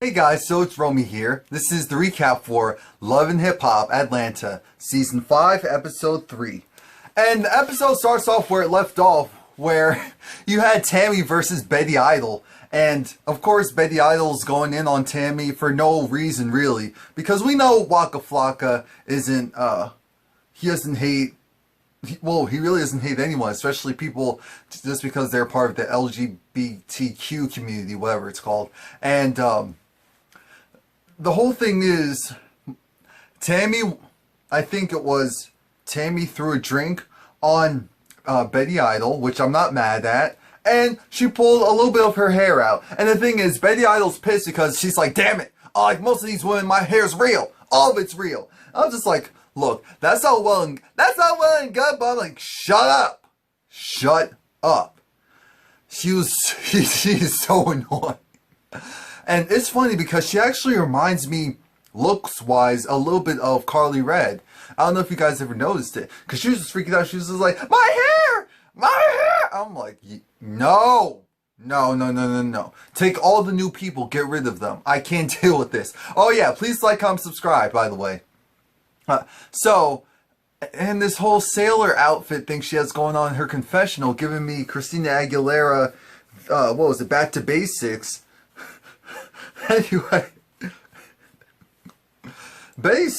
Hey guys, so it's Romie here. This is the recap for Love and Hip Hop Atlanta, Season 5, Episode 3. And the episode starts off where it left off, where you had Tami versus Betty Idol. And, of course, Betty Idol's going in on Tami for no reason, really. Because we know Waka Flocka isn't, he doesn't hate... Well, he really doesn't hate anyone, especially people just because they're part of the LGBTQ community, whatever it's called. And, the whole thing is, Tami, I think it was Tami threw a drink on Betty Idol, which I'm not mad at, and she pulled a little bit of her hair out. And the thing is, Betty Idol's pissed because she's like, damn it, like most of these women, my hair's real. All of it's real. I was just like, look, that's all well and good, but I'm like, shut up. Shut up. She's so annoying. And it's funny because she actually reminds me, looks-wise, a little bit of Carly Red. I don't know if you guys ever noticed it. Because she was just freaking out. She was just like, my hair! My hair! I'm like, no. No. Take all the new people. Get rid of them. I can't deal with this. Oh yeah, please like, comment, subscribe, by the way. And this whole sailor outfit thing she has going on in her confessional, giving me Christina Aguilera, what was it, Back to Basics. Anyway, D.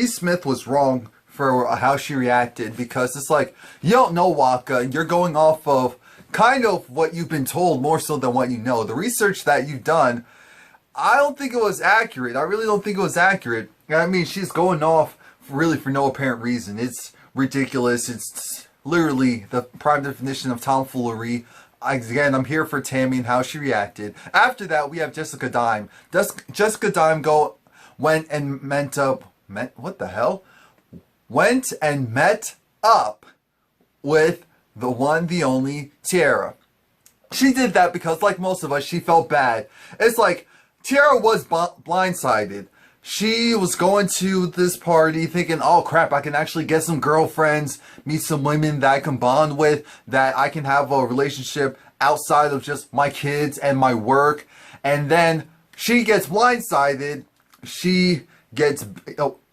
Smith was wrong for how she reacted, because it's like, you don't know Waka, you're going off of kind of what you've been told more so than what you know. The research that you've done, I don't think it was accurate. I really don't think it was accurate. I mean, she's going off really for no apparent reason. It's ridiculous. It's literally the prime definition of tomfoolery. Again, I'm here for Tami and how she reacted. After that, we have Jessica Dime. Jessica Dime went and met up with the one, the only Tiara. She did that because, like most of us, she felt bad. It's like, Tiara was blindsided. She was going to this party thinking, oh crap, I can actually get some girlfriends, meet some women that I can bond with, that I can have a relationship outside of just my kids and my work. And then she gets blindsided. She gets,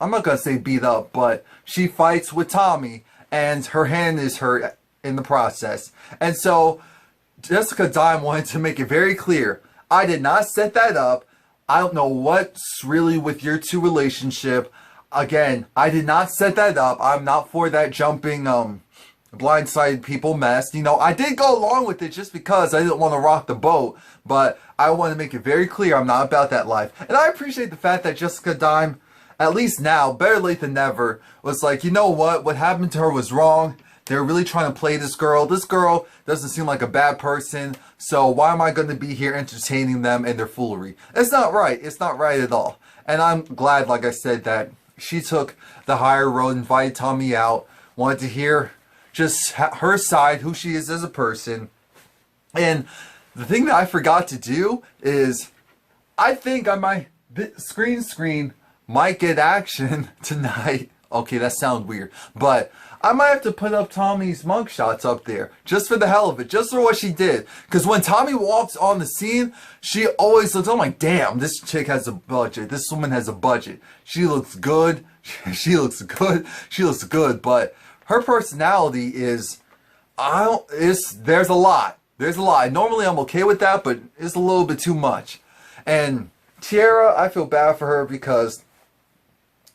I'm not going to say beat up, but she fights with Tami and her hand is hurt in the process. And so Jessica Dime wanted to make it very clear, I did not set that up. I don't know what's really with your two relationship. Again, I did not set that up. I'm not for that jumping, blindsided people mess. You know, I did go along with it just because I didn't want to rock the boat. But I want to make it very clear I'm not about that life. And I appreciate the fact that Jessica Dime, at least now, better late than never, was like, you know what? What happened to her was wrong. They're really trying to play this girl. This girl doesn't seem like a bad person. So why am I going to be here entertaining them and their foolery? It's not right. It's not right at all. And I'm glad, like I said, that she took the higher road, invited Tami out, wanted to hear just her side, who she is as a person. And the thing that I forgot to do is, I think I might, screen might get action tonight. Okay, that sounds weird. But I might have to put up Tami's mugshots up there, just for the hell of it, just for what she did. Because when Tami walks on the scene, she always looks, I'm like, damn, this chick has a budget. This woman has a budget. She looks good. She looks good. She looks good. But her personality is, there's a lot. There's a lot. Normally I'm okay with that, but it's a little bit too much. And Tiara, I feel bad for her because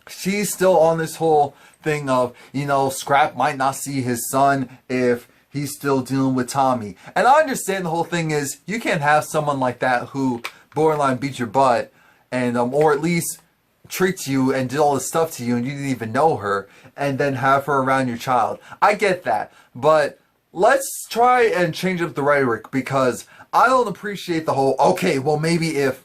she's still on this whole thing of, you know, Scrapp might not see his son if he's still dealing with Tami. And I understand the whole thing is, you can't have someone like that who borderline beat your butt and, or at least treats you and did all this stuff to you and you didn't even know her, and then have her around your child. I get that. But let's try and change up the rhetoric, because I don't appreciate the whole, okay, well maybe if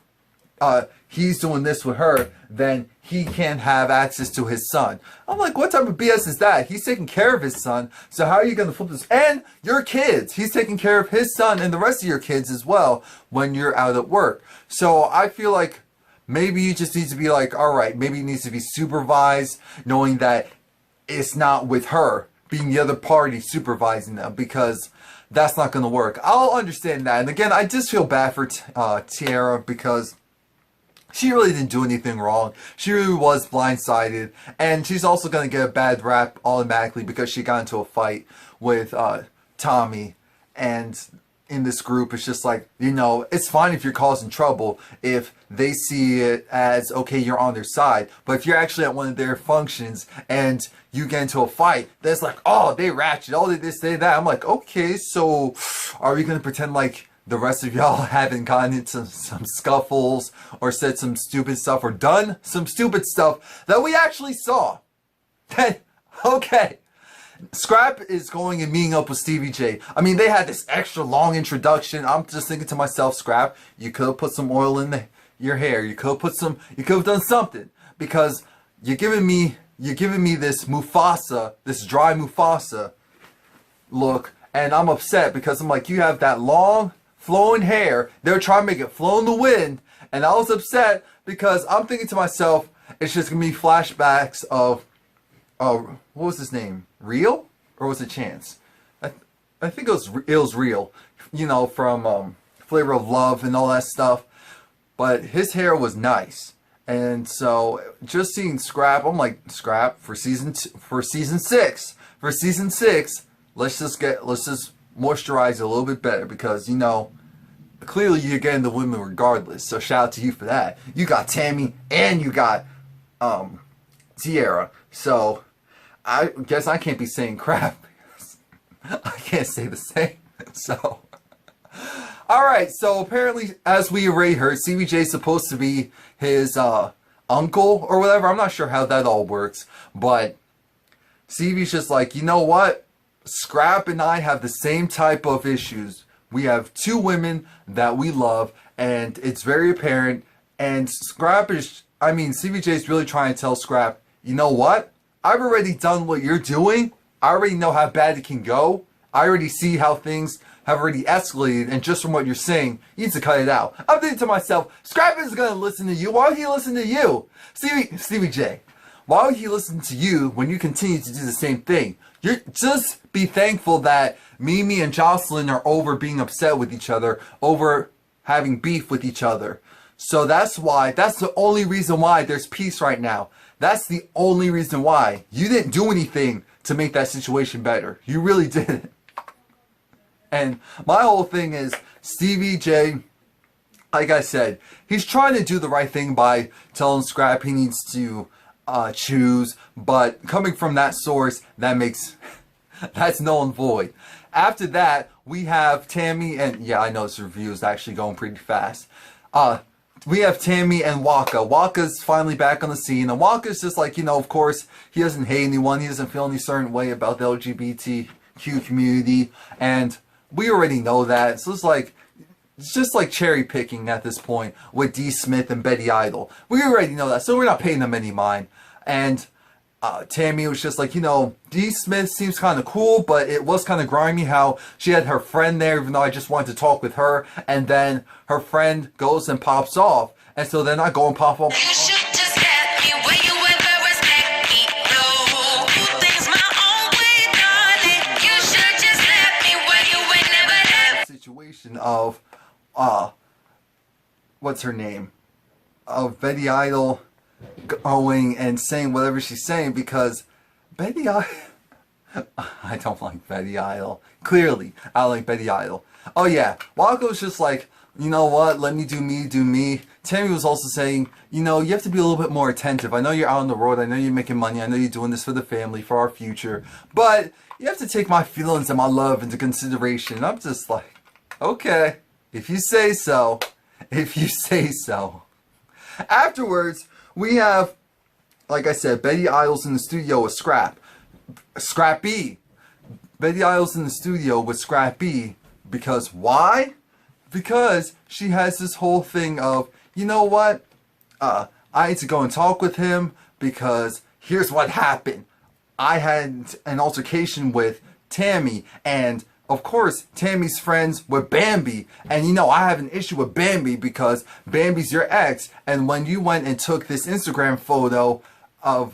he's doing this with her, then he can't have access to his son. I'm like, what type of BS is that? He's taking care of his son, so how are you going to flip this? And your kids. He's taking care of his son and the rest of your kids as well when you're out at work. So I feel like maybe you just need to be like, alright, maybe it needs to be supervised, knowing that it's not with her being the other party supervising them, because that's not going to work. I'll understand that. And again, I just feel bad for Tiara, because she really didn't do anything wrong. She really was blindsided, and she's also going to get a bad rap automatically because she got into a fight with Tami, and in this group it's just like, you know, it's fine if you're causing trouble if they see it as, okay, you're on their side, but if you're actually at one of their functions and you get into a fight, then it's like, oh, they ratchet, oh, they this, they that. I'm like, okay, so are we going to pretend like the rest of y'all haven't gotten into some scuffles or said some stupid stuff or done some stupid stuff that we actually saw? Then, okay. Scrapp is going and meeting up with Stevie J. I mean, they had this extra long introduction. I'm just thinking to myself, Scrapp, you could have put some oil in your hair. You could have done something, because you're giving me this Mufasa, this dry Mufasa look, and I'm upset because I'm like, you have that long flowing hair. They're trying to make it flow in the wind, and I was upset because I'm thinking to myself, it's just gonna be flashbacks of, what was his name? Real? Or was it Chance? I think it was Real. You know, from Flavor of Love and all that stuff. But his hair was nice. And so just seeing Scrapp, I'm like, Scrapp, for season 6. For season 6, let's just moisturize it a little bit better, because, you know, clearly you're getting the women regardless. So shout out to you for that. You got Tami and you got Tierra. So I guess I can't be saying crap because I can't say the same. So, alright, so apparently, as we already heard, CBJ is supposed to be his uncle or whatever. I'm not sure how that all works, but CB's just like, you know what? Scrapp and I have the same type of issues. We have two women that we love, and it's very apparent. And CBJ is really trying to tell Scrapp, you know what? I've already done what you're doing. I already know how bad it can go. I already see how things have already escalated, and just from what you're saying, you need to cut it out. I'm thinking to myself, Scrapp is going to listen to you. Why would he listen to you? Stevie J, why would he listen to you when you continue to do the same thing? You just be thankful that Mimi and Jocelyn are over being upset with each other, over having beef with each other. So that's the only reason why there's peace right now. That's the only reason why. You didn't do anything to make that situation better. You really didn't. And my whole thing is, Stevie J, like I said, he's trying to do the right thing by telling Scrapp he needs to choose, but coming from that source, that's null and void. After that, we have Tami, and yeah, I know this review is actually going pretty fast. We have Tami and Waka. Waka's finally back on the scene, and Waka's just like, you know, of course, he doesn't hate anyone, he doesn't feel any certain way about the LGBTQ community, and we already know that, so it's just like cherry picking at this point with D. Smith and Betty Idol. We already know that, so we're not paying them any mind. And Tami was just like, you know, D. Smith seems kind of cool, but it was kind of grimy how she had her friend there, even though I just wanted to talk with her, and then her friend goes and pops off, and so then I go and pop off. Situation of what's her name, of Betty Idol going and saying whatever she's saying, because Betty Idol I don't like Betty Idol. Clearly I don't like Betty Idol. Oh yeah, Waco's just like, you know what, let me do me, do me. Tami was also saying, you know, you have to be a little bit more attentive. I know you're out on the road, I know you're making money, I know you're doing this for the family, for our future, but you have to take my feelings and my love into consideration. I'm just like, okay, if you say so. If you say so. Afterwards, we have, like I said, Betty Idol's in the studio with Scrappy. Betty Idol's in the studio with Scrappy. Because why? Because she has this whole thing of, you know what? I need to go and talk with him because here's what happened. I had an altercation with Tami, and of course, Tammy's friends with Bambi, and you know, I have an issue with Bambi because Bambi's your ex, and when you went and took this Instagram photo of,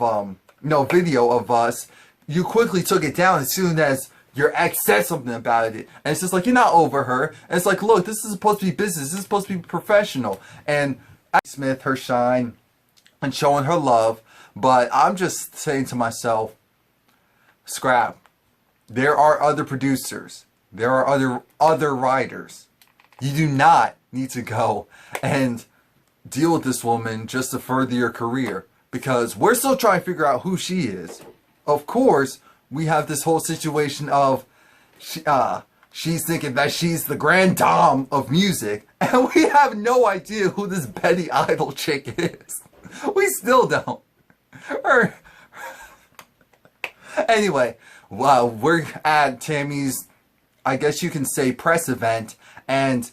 video of us, you quickly took it down as soon as your ex said something about it, and it's just like, you're not over her, and it's like, look, this is supposed to be business, this is supposed to be professional, and Smith her shine and showing her love. But I'm just saying to myself, Scrap, there are other producers. There are other writers. You do not need to go and deal with this woman just to further your career, because we're still trying to figure out who she is. Of course, we have this whole situation of she's thinking that she's the grand dame of music, and we have no idea who this Betty Idol chick is. We still don't. Anyway, well, we're at Tami's, I guess you can say, press event, and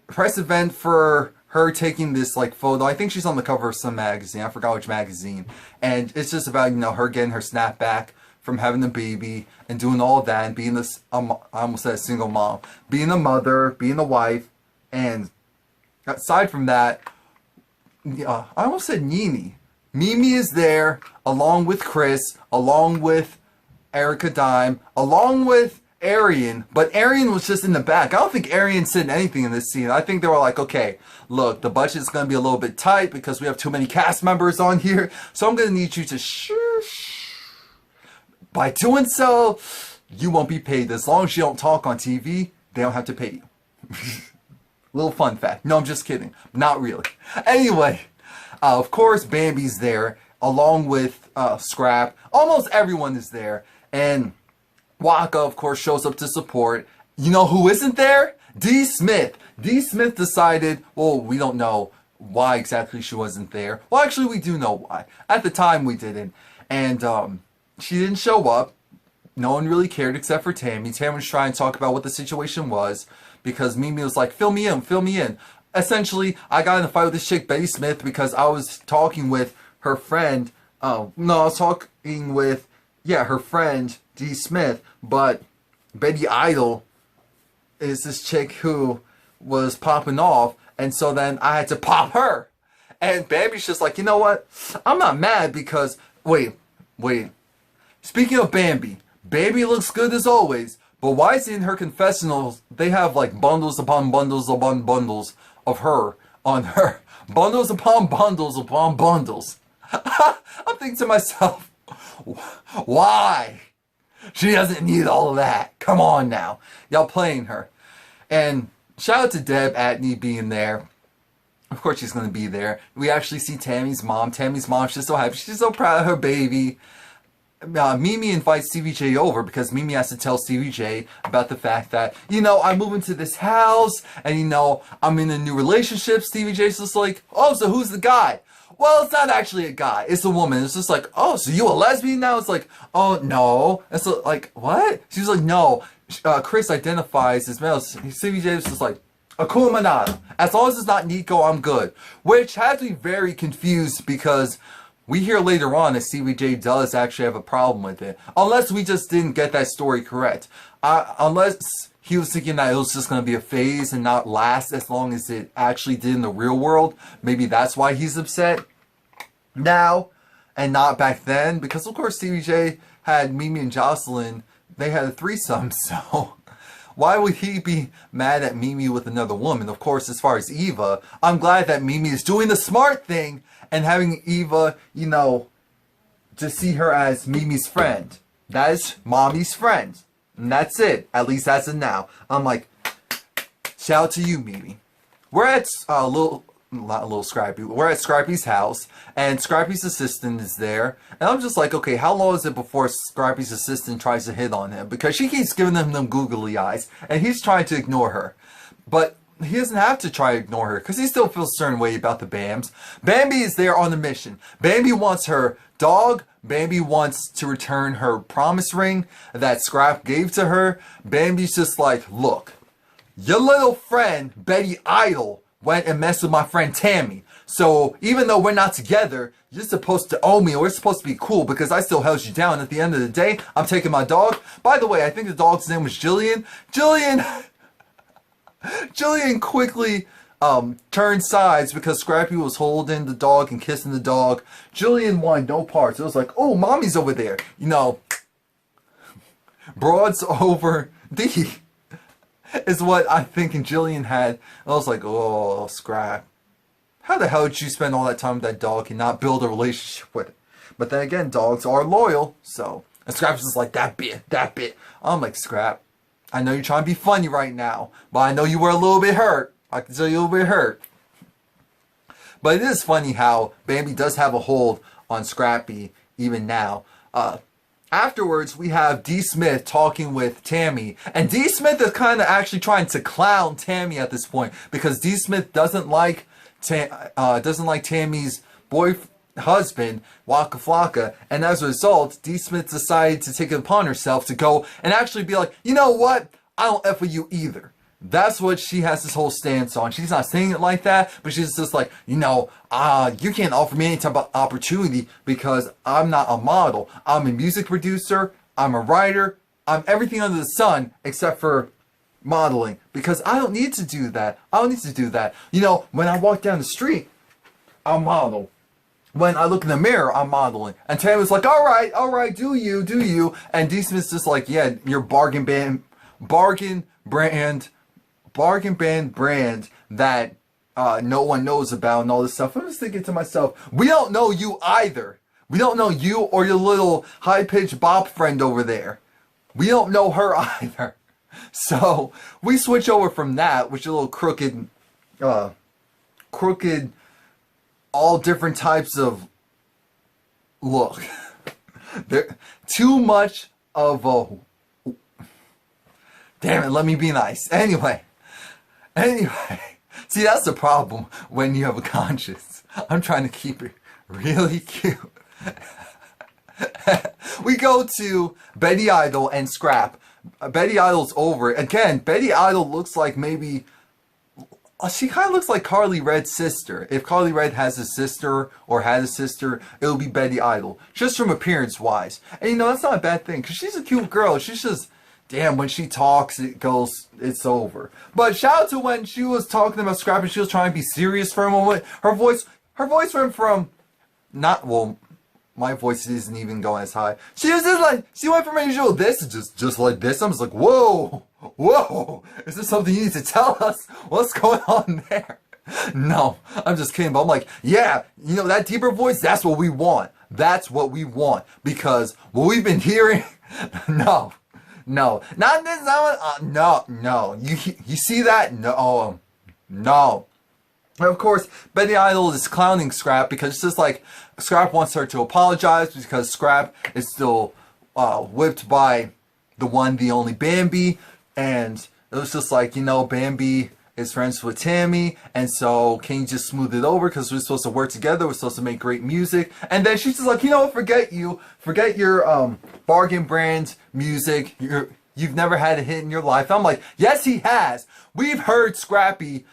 press event for her taking this like photo. I think she's on the cover of some magazine. I forgot which magazine. And it's just about, her getting her snapback from having a baby and doing all that and being this, I almost said a single mom, being a mother, being a wife. And aside from that, I almost said Nene. Mimi is there along with Chris, along with Erica Dime, along with Arian, but Arian was just in the back. I don't think Arian said anything in this scene. I think they were like, okay, look, the budget's going to be a little bit tight because we have too many cast members on here, so I'm going to need you to shh. By doing so, you won't be paid. As long as you don't talk on TV, they don't have to pay you. Little fun fact. No, I'm just kidding. Not really. Anyway, of course, Bambi's there, along with Scrap. Almost everyone is there, and Waka, of course, shows up to support. You know who isn't there? D. Smith. D. Smith decided, well, we don't know why exactly she wasn't there. Well, actually, we do know why. At the time, we didn't. And she didn't show up. No one really cared except for Tami. Tami was trying to talk about what the situation was because Mimi was like, fill me in, fill me in. Essentially, I got in a fight with this chick, Betty Smith, because I was talking with her friend. I was talking with, her friend, D. Smith, but Betty Idol is this chick who was popping off, and so then I had to pop her. And Bambi's just like, you know what? I'm not mad because, wait. Speaking of Bambi, Bambi looks good as always, but why is it in her confessionals they have like bundles upon bundles upon bundles of her on her? Bundles upon bundles upon bundles. I'm thinking to myself, why? She doesn't need all of that. Come on now. Y'all playing her. And shout out to Deb Atney being there. Of course she's going to be there. We actually see Tami's mom. Tami's mom, she's so happy. She's so proud of her baby. Mimi invites Stevie J over because Mimi has to tell Stevie J about the fact that, I'm moving to this house and, I'm in a new relationship. Stevie J's just like, oh, so who's the guy? Well, it's not actually a guy. It's a woman. It's just like, oh, so you a lesbian now? It's like, oh, no. It's like, what? She's like, no. Chris identifies as male. Stevie J was just like, Akuma Manada. As long as it's not Nico, I'm good. Which has me very confused because we hear later on that Stevie J does actually have a problem with it. Unless we just didn't get that story correct. Unless he was thinking that it was just going to be a phase and not last as long as it actually did in the real world. Maybe that's why he's upset now and not back then. Because of course Stevie J had Mimi and Jocelyn. They had a threesome, so why would he be mad at Mimi with another woman? Of course, as far as Eva, I'm glad that Mimi is doing the smart thing and having Eva, to see her as Mimi's friend. That is mommy's friend. And that's it. At least as of now. I'm like, shout out to you, Mimi. We're at not a little Scrappy. We're at Scrappy's house, and Scrappy's assistant is there. And I'm just like, okay, how long is it before Scrappy's assistant tries to hit on him? Because she keeps giving him them googly eyes, and he's trying to ignore her. But he doesn't have to try to ignore her, because he still feels a certain way about the Bams. Bambi is there on a mission. Bambi wants her dog. Bambi wants to return her promise ring that Scrap gave to her. Bambi's just like, look, your little friend, Betty Idol, went and messed with my friend Tami. So even though we're not together, you're supposed to owe me, or we're supposed to be cool because I still held you down. At the end of the day, I'm taking my dog. By the way, I think the dog's name was Jillian. Jillian quickly turned sides because Scrappy was holding the dog and kissing the dog. Jillian wanted no parts. It was like, oh, mommy's over there. Broads over D is what I think Jillian had. I was like, oh, Scrap. how the hell did you spend all that time with that dog and not build a relationship with it? But then again, dogs are loyal, so. And Scrap's just like, that bit. I'm like, Scrap, I know you're trying to be funny right now, but I know you were a little bit hurt. I can tell you a little bit hurt. But it is funny how Bambi does have a hold on Scrappy even now. Afterwards, we have D. Smith talking with Tami. And D. Smith is kind of actually trying to clown Tami at this point. Because D. Smith doesn't like Tami's husband, Waka Flocka. And as a result, D. Smith decided to take it upon herself to go and actually be like, you know what? I don't F with you either. That's what she has this whole stance on. She's not saying it like that, but she's just like, you can't offer me any type of opportunity because I'm not a model. I'm a music producer. I'm a writer. I'm everything under the sun except for modeling because I don't need to do that. When I walk down the street, I'll model. When I look in the mirror, I'm modeling. And Tam was like, all right, do you. And D. Smith's just like, yeah, your bargain brand that no one knows about and all this stuff. I'm just thinking to myself, we don't know you either. We don't know you or your little high-pitched bop friend over there. We don't know her either. So we switch over from that, which is a little crooked, all different types of look. There too much of a damn it, let me be nice. Anyway. See, that's the problem when you have a conscience. I'm trying to keep it really cute. We go to Betty Idol and Scrap. Betty Idol's over. Again, Betty Idol looks like maybe... She kind of looks like Carly Red's sister. If Carly Red has a sister or had a sister, it'll be Betty Idol. Just from appearance-wise. And that's not a bad thing, because she's a cute girl. She's just... Damn, when she talks, it's over. But shout out to when she was talking about Scrap and she was trying to be serious for a moment. Her voice went from my voice isn't even going as high. She was just like, she went from usual this to just like this. I'm just like, whoa, is this something you need to tell us? What's going on there? No, I'm just kidding. But I'm like, yeah, that deeper voice, that's what we want. Because what we've been hearing, no, not this. No. You see that? No. And of course, Betty Idol is clowning Scrap because it's just like Scrap wants her to apologize because Scrap is still whipped by the one, the only Bambi, and it was just like, Bambi is friends with Tami, and so can you just smooth it over because we're supposed to work together, we're supposed to make great music. And then she's just like, forget your bargain brand music, you've never had a hit in your life. I'm like, yes he has. We've heard Scrappy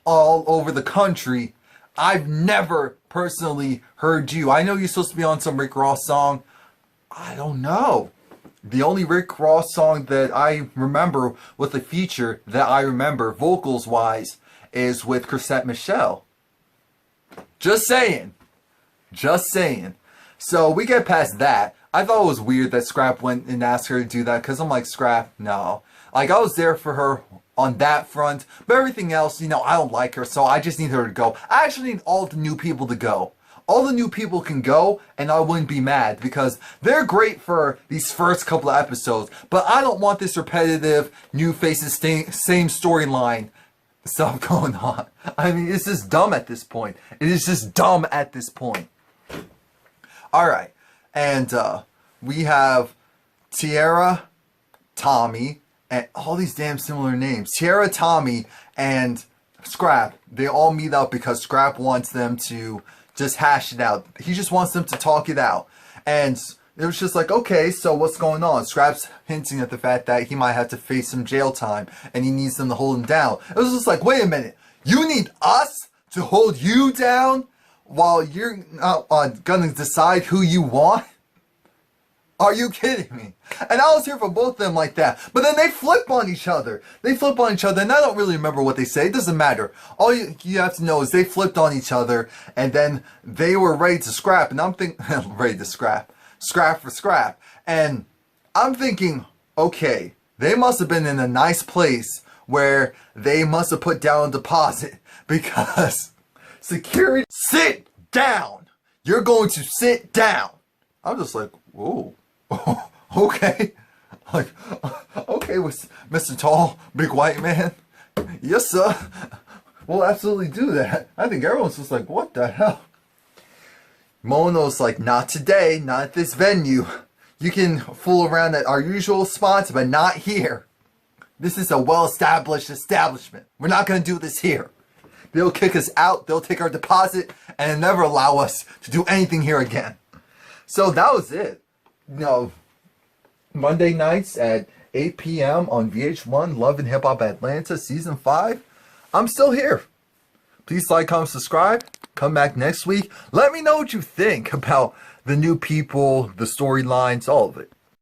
all over the country. I've never personally heard you. I know you're supposed to be on some Rick Ross song. I don't know. The only Rick Ross song that I remember with a feature that I remember vocals wise is with Chrisette Michele. Just saying. So we get past that. I thought it was weird that Scrap went and asked her to do that because I'm like, Scrap, no. Like, I was there for her on that front, but everything else, I don't like her, so I just need her to go. I actually need all the new people to go. All the new people can go, and I wouldn't be mad, because they're great for these first couple of episodes, but I don't want this repetitive, new faces, same storyline stuff going on. I mean, it's just dumb at this point. Alright, and we have Tiara, Tami, and all these damn similar names. Tiara, Tami, and Scrap. They all meet up because Scrap wants them to just hash it out. He just wants them to talk it out. And it was just like, okay, so what's going on? Scrap's hinting at the fact that he might have to face some jail time and he needs them to hold him down. It was just like, wait a minute. You need us to hold you down while you're not gonna decide who you want? Are you kidding me? And I was here for both of them like that. But then they flip on each other. And I don't really remember what they say. It doesn't matter. All you have to know is they flipped on each other, and then they were ready to scrap. And I'm thinking, ready to scrap. Scrap for scrap. And I'm thinking, okay, they must have been in a nice place where they must have put down a deposit, because Security, sit down. You're going to sit down. I'm just like, whoa, okay. Like, okay, with Mr. Tall, big white man. Yes, sir. We'll absolutely do that. I think everyone's just like, what the hell? Mono's like, not today, not at this venue. You can fool around at our usual spots, but not here. This is a well-established establishment. We're not going to do this here. They'll kick us out, they'll take our deposit, and never allow us to do anything here again. So that was it. You know, Monday nights at 8 p.m. on VH1, Love and Hip Hop Atlanta, Season 5. I'm still here. Please like, comment, subscribe. Come back next week. Let me know what you think about the new people, the storylines, all of it.